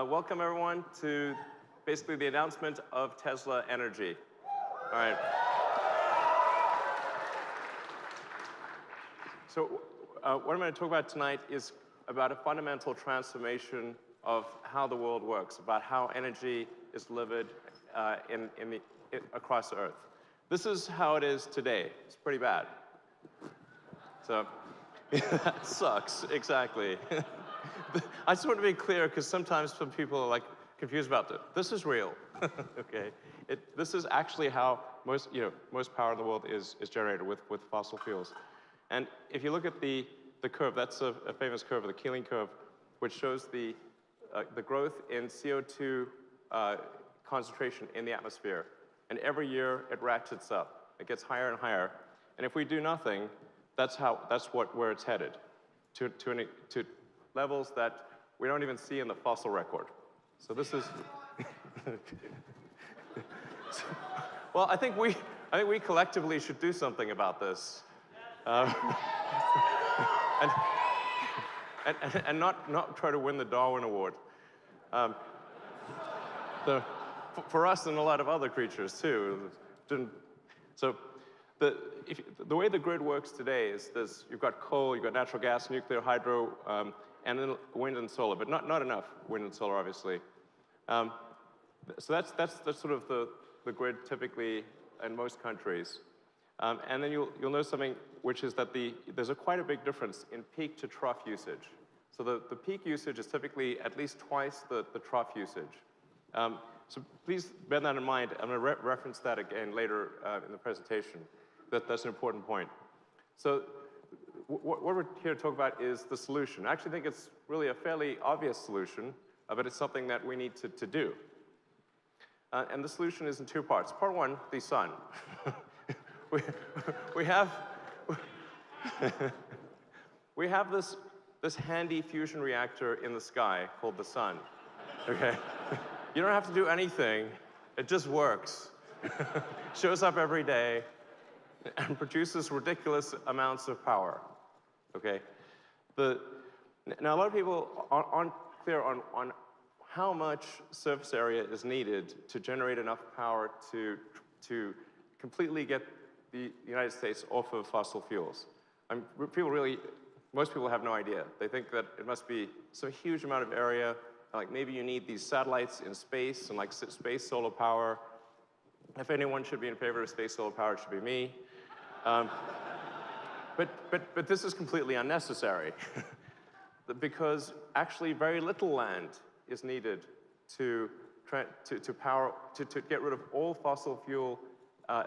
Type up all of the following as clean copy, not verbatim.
Welcome everyone to basically the announcement of Tesla Energy. All right. So what I'm going to talk about tonight is about a fundamental transformation of how the world works, about how energy is delivered across the Earth. This is how it is today. It's pretty bad. So that sucks, exactly. I just want to be clear because sometimes some people are like confused about it. This is real, okay? This is actually how most power in the world is generated with fossil fuels. And if you look at the curve, that's a famous curve, the Keeling curve, which shows the growth in CO2 concentration in the atmosphere. And every year it ratchets up. It gets higher and higher. And if we do nothing, that's where it's headed, to levels that we don't even see in the fossil record. So this is. Well, I think we collectively should do something about this, and not try to win the Darwin Award. For us and a lot of other creatures too. So the way the grid works today is you've got coal, you've got natural gas, nuclear, hydro, and then wind and solar, but not enough wind and solar, obviously. So that's sort of the grid typically in most countries. And then you'll know something, which is that there's quite a big difference in peak to trough usage. So the peak usage is typically at least twice the trough usage. So please bear that in mind. I'm going to reference that again later in the presentation. That's an important point. So what we're here to talk about is the solution. I actually think it's really a fairly obvious solution, but it's something that we need to do. And the solution is in two parts. Part one, the sun. we have this handy fusion reactor in the sky called the sun. Okay? You don't have to do anything. It just works. Shows up every day and produces ridiculous amounts of power. Okay? Now, a lot of people aren't clear on how much surface area is needed to generate enough power to completely get the United States off of fossil fuels. Most people have no idea. They think that it must be some huge amount of area, like maybe you need these satellites in space and like space solar power. If anyone should be in favor of space solar power, it should be me. But this is completely unnecessary because actually very little land is needed to get rid of all fossil fuel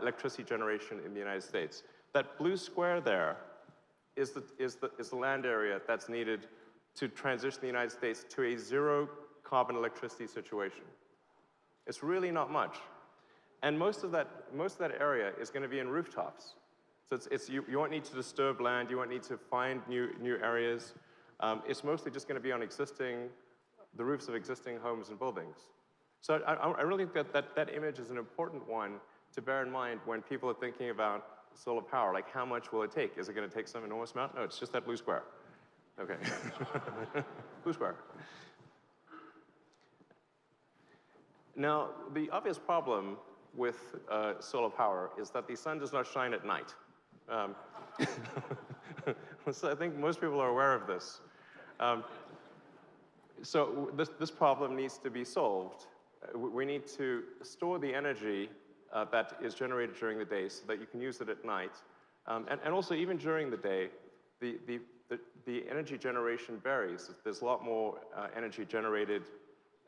electricity generation in the United States. That blue square there is the land area that's needed to transition the United States to a zero carbon electricity situation. It's really not much. And most of that area is going to be in rooftops. So you won't need to disturb land, you won't need to find new areas. It's mostly just going to be on the roofs of existing homes and buildings. So I really think that image is an important one to bear in mind when people are thinking about solar power. Like, how much will it take? Is it going to take some enormous amount? No, it's just that blue square. Okay. Blue square. Now, the obvious problem with solar power is that the sun does not shine at night. So I think most people are aware of this. So this problem needs to be solved. We need to store the energy that is generated during the day so that you can use it at night. And also, even during the day, the energy generation varies. There's a lot more energy generated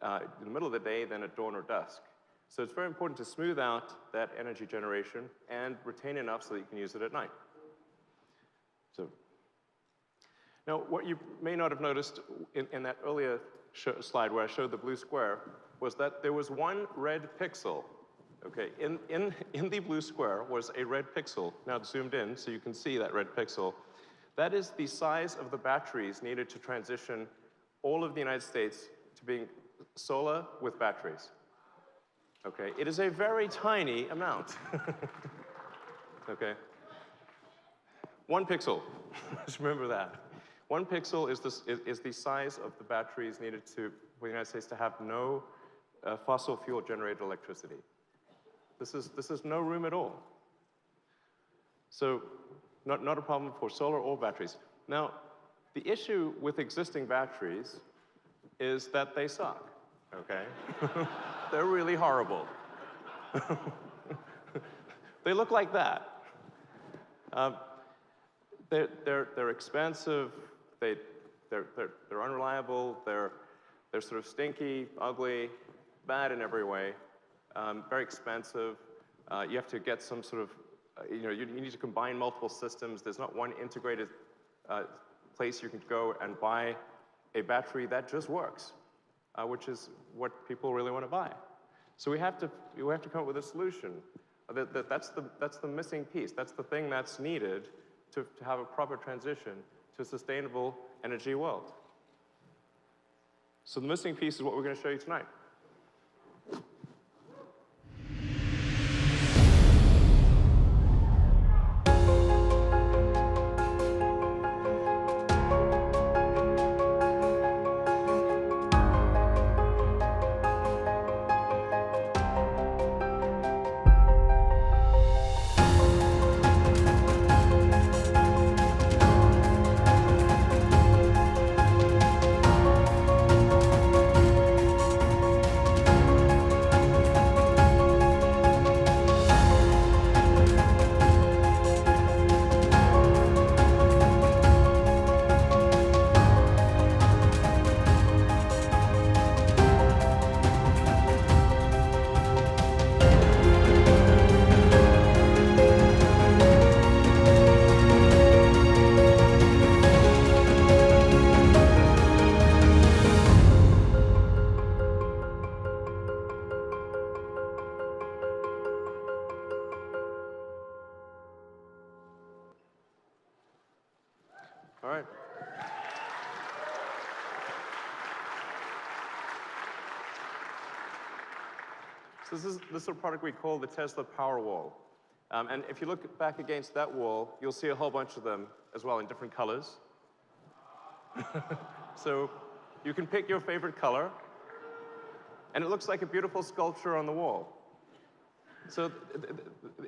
in the middle of the day than at dawn or dusk. So it's very important to smooth out that energy generation and retain enough so that you can use it at night. So now, what you may not have noticed in that earlier slide where I showed the blue square was that there was one red pixel. Okay, in the blue square was a red pixel. Now it's zoomed in so you can see that red pixel. That is the size of the batteries needed to transition all of the United States to being solar with batteries. Okay, it is a very tiny amount. Okay. 1 pixel, just remember that. 1 pixel is the size of the batteries needed to the United States to have no fossil fuel generated electricity. This is no room at all. So not a problem for solar or batteries. Now, the issue with existing batteries is that they suck, okay? They're really horrible. They look like that. They're expensive, they're unreliable, they're sort of stinky, ugly, bad in every way, very expensive. You have to get some sort of, you need to combine multiple systems. There's not one integrated place you can go and buy a battery that just works, which is what people really want to buy. So we have to come up with a solution. That's the missing piece. That's the thing that's needed to have a proper transition to a sustainable energy world. So the missing piece is what we're going to show you tonight. All right. So this is a product we call the Tesla Powerwall. And if you look back against that wall, you'll see a whole bunch of them as well in different colors. So you can pick your favorite color, and it looks like a beautiful sculpture on the wall. So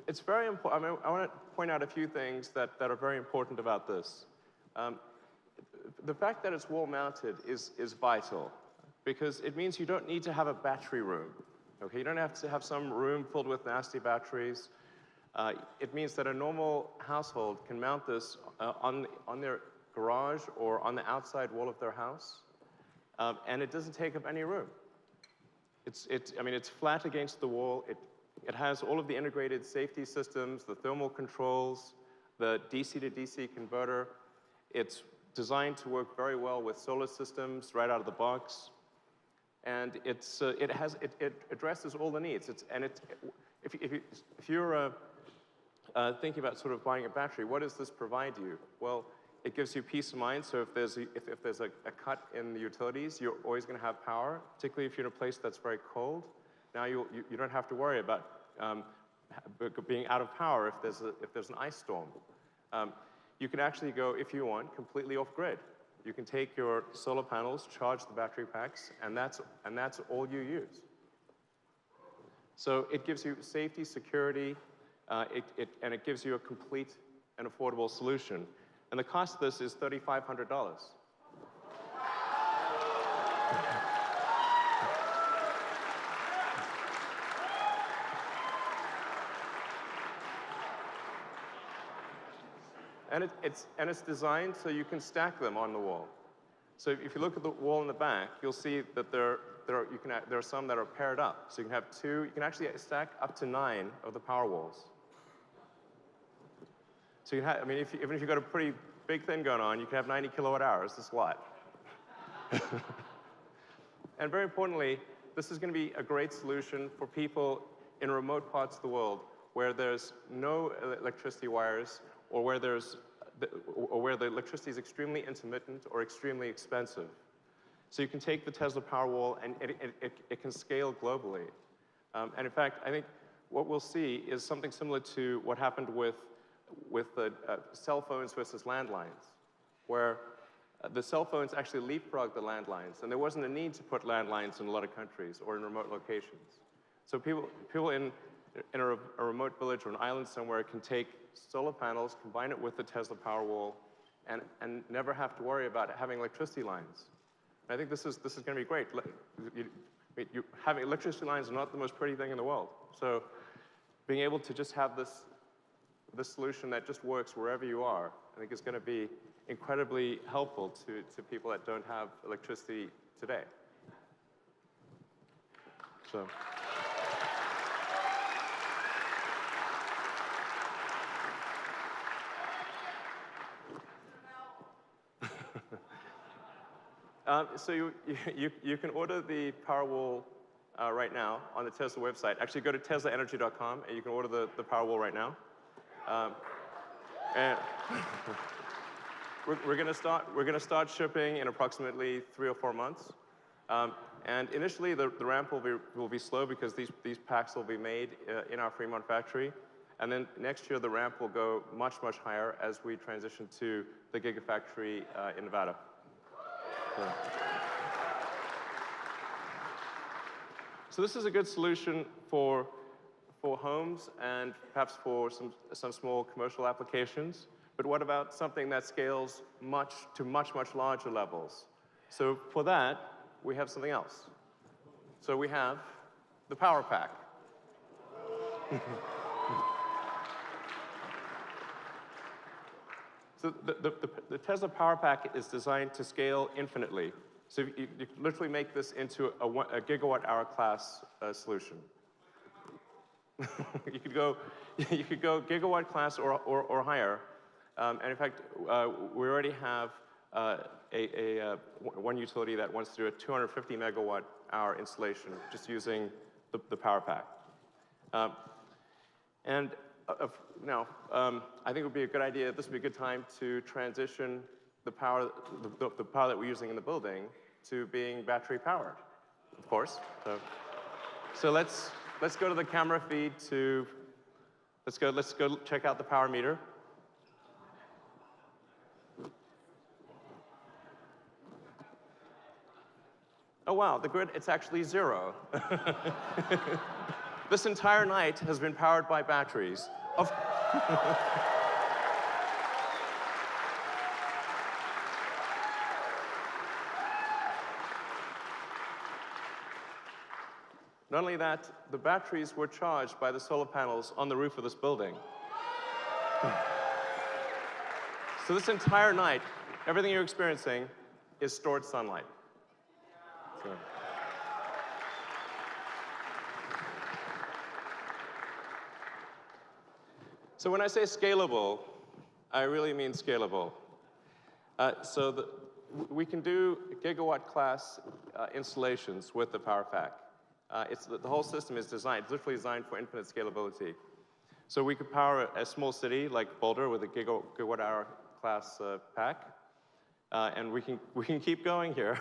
it's very important. I mean, I want to point out a few things that are very important about this. The fact that it's wall-mounted is vital, because it means you don't need to have a battery room. Okay, you don't have to have some room filled with nasty batteries. It means that a normal household can mount this on their garage or on the outside wall of their house, and it doesn't take up any room. I mean, it's flat against the wall. It has all of the integrated safety systems, the thermal controls, the DC to DC converter. It's designed to work very well with solar systems right out of the box. And it addresses all the needs. If you're thinking about sort of buying a battery, what does this provide you? Well, it gives you peace of mind. So if there's a cut in the utilities, you're always going to have power, particularly if you're in a place that's very cold. Now you don't have to worry about being out of power if there's an ice storm. You can actually go, if you want, completely off-grid. You can take your solar panels, charge the battery packs, and that's all you use. So it gives you safety, security, and it gives you a complete and affordable solution. And the cost of this is $3,500. And it's designed so you can stack them on the wall. So if you look at the wall in the back, you'll see that there are some that are paired up. So you can have two. You can actually stack up to 9 of the Powerwalls. So you can have, I mean, even if you've got a pretty big thing going on, you can have 90 kilowatt hours. That's a lot. And very importantly, this is going to be a great solution for people in remote parts of the world where there's no electricity wires, or where the electricity is extremely intermittent or extremely expensive. So you can take the Tesla Powerwall, and it can scale globally. And in fact, I think what we'll see is something similar to what happened with the cell phones versus landlines, where the cell phones actually leapfrogged the landlines, and there wasn't a need to put landlines in a lot of countries or in remote locations. So people in a remote village or an island somewhere can take solar panels, combine it with the Tesla Powerwall, and never have to worry about having electricity lines. And I think this is going to be great. Having electricity lines are not the most pretty thing in the world. So being able to just have this solution that just works wherever you are, I think is going to be incredibly helpful to people that don't have electricity today. So. So you can order the Powerwall right now on the Tesla website. Actually, go to teslaenergy.com and you can order the Powerwall right now. And we're going to start shipping in approximately 3 or 4 months. And initially, the ramp will be slow because these packs will be made in our Fremont factory. And then next year, the ramp will go much, much higher as we transition to the Gigafactory in Nevada. So this is a good solution for homes and perhaps for some small commercial applications. But what about something that scales to much larger levels? So for that, we have something else. So we have the Power Pack. So the Tesla Power Pack is designed to scale infinitely. So you literally make this into a gigawatt-hour class solution. you could go gigawatt class or higher. And in fact, we already have one utility that wants to do a 250 megawatt-hour installation just using the Power Pack. Now, I think it would be a good idea, this would be a good time to transition the power that we're using in the building to being battery powered, of course. So let's go to the camera feed let's go check out the power meter. Oh wow, the grid, it's actually 0. This entire night has been powered by batteries. Not only that, the batteries were charged by the solar panels on the roof of this building. So this entire night, everything you're experiencing is stored sunlight. So when I say scalable, I really mean scalable. We can do gigawatt-class installations with the Power Pack. The whole system is literally designed for infinite scalability. So we could power a small city like Boulder with a gigawatt-hour class pack, and we can keep going here.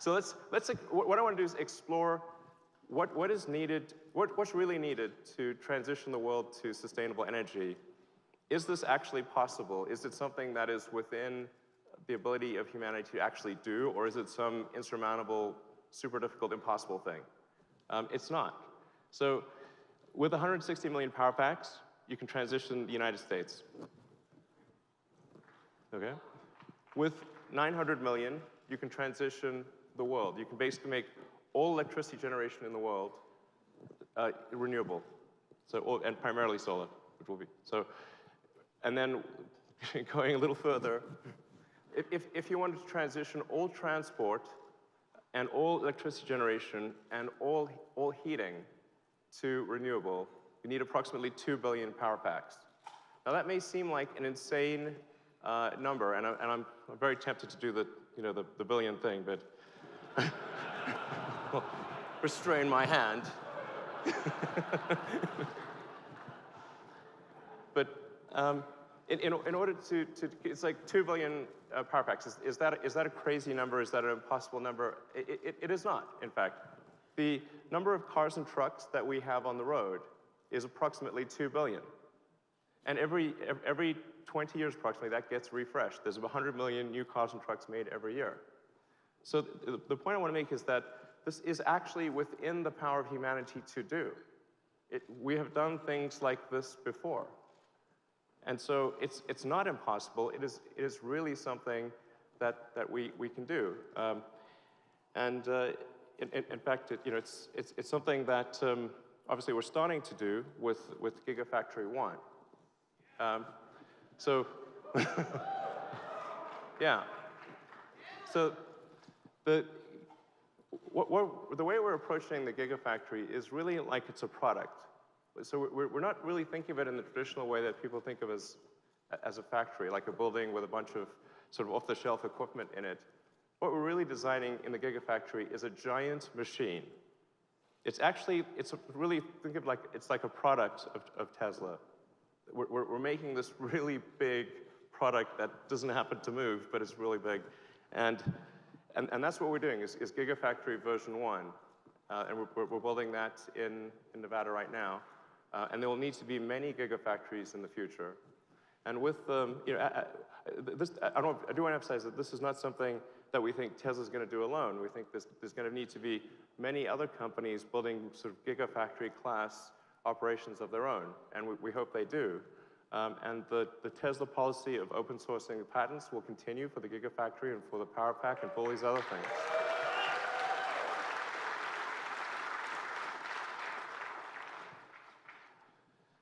So what I want to do is explore what's really needed to transition the world to sustainable energy. Is this actually possible? Is it something that is within the ability of humanity to actually do, or is it some insurmountable, super difficult, impossible thing? It's not. So with 160 million power packs, you can transition the United States. Okay? With 900 million, you can transition the world. You can basically make all electricity generation in the world renewable, and primarily solar, which will be. So, and then going a little further, if you wanted to transition all transport and all electricity generation and all heating to renewable, you need approximately 2 billion power packs. Now that may seem like an insane number, and I'm very tempted to do the billion thing, but well, restrain my hand. But in order to, it's like 2 billion power packs. Is that a crazy number? Is that an impossible number? It is not, in fact. The number of cars and trucks that we have on the road is approximately 2 billion. And every 20 years approximately, that gets refreshed. There's 100 million new cars and trucks made every year. So the point I want to make is that this is actually within the power of humanity to do. We have done things like this before. And so it's not impossible. It is really something that we can do. In fact, it's something that obviously we're starting to do with Gigafactory 1. So, yeah. So the way we're approaching the Gigafactory is really like it's a product. So we're not really thinking of it in the traditional way that people think of as a factory, like a building with a bunch of sort of off-the-shelf equipment in it. What we're really designing in the Gigafactory is a giant machine. It's really, think of like, it's like a product of Tesla. We're making this really big product that doesn't happen to move, but it's really big. And that's what we're doing, is Gigafactory version 1. And we're building that in Nevada right now. And there will need to be many Gigafactories in the future. And with, I do want to emphasize that this is not something that we think Tesla's going to do alone. We think there's going to need to be many other companies building sort of Gigafactory class operations of their own, and we hope they do. And the Tesla policy of open sourcing the patents will continue for the Gigafactory and for the Power Pack and for all these other things.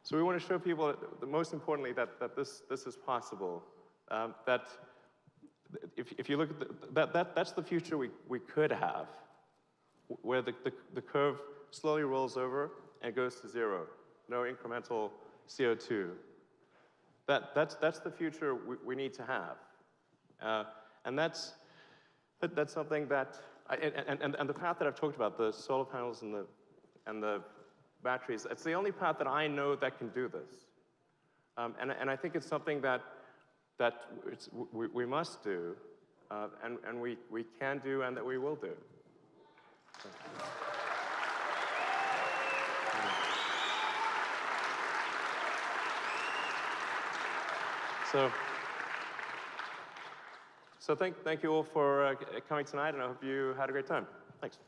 So we want to show people, most importantly, that this is possible. That if you look at that's the future we could have, where the curve slowly rolls over and goes to zero, no incremental CO2. That's the future we need to have, and that's something that and the path that I've talked about, the solar panels and the batteries, it's the only path that I know that can do this, and I think it's something that we must do, and we can do, and that we will do. So thank you all for coming tonight, and I hope you had a great time. Thanks.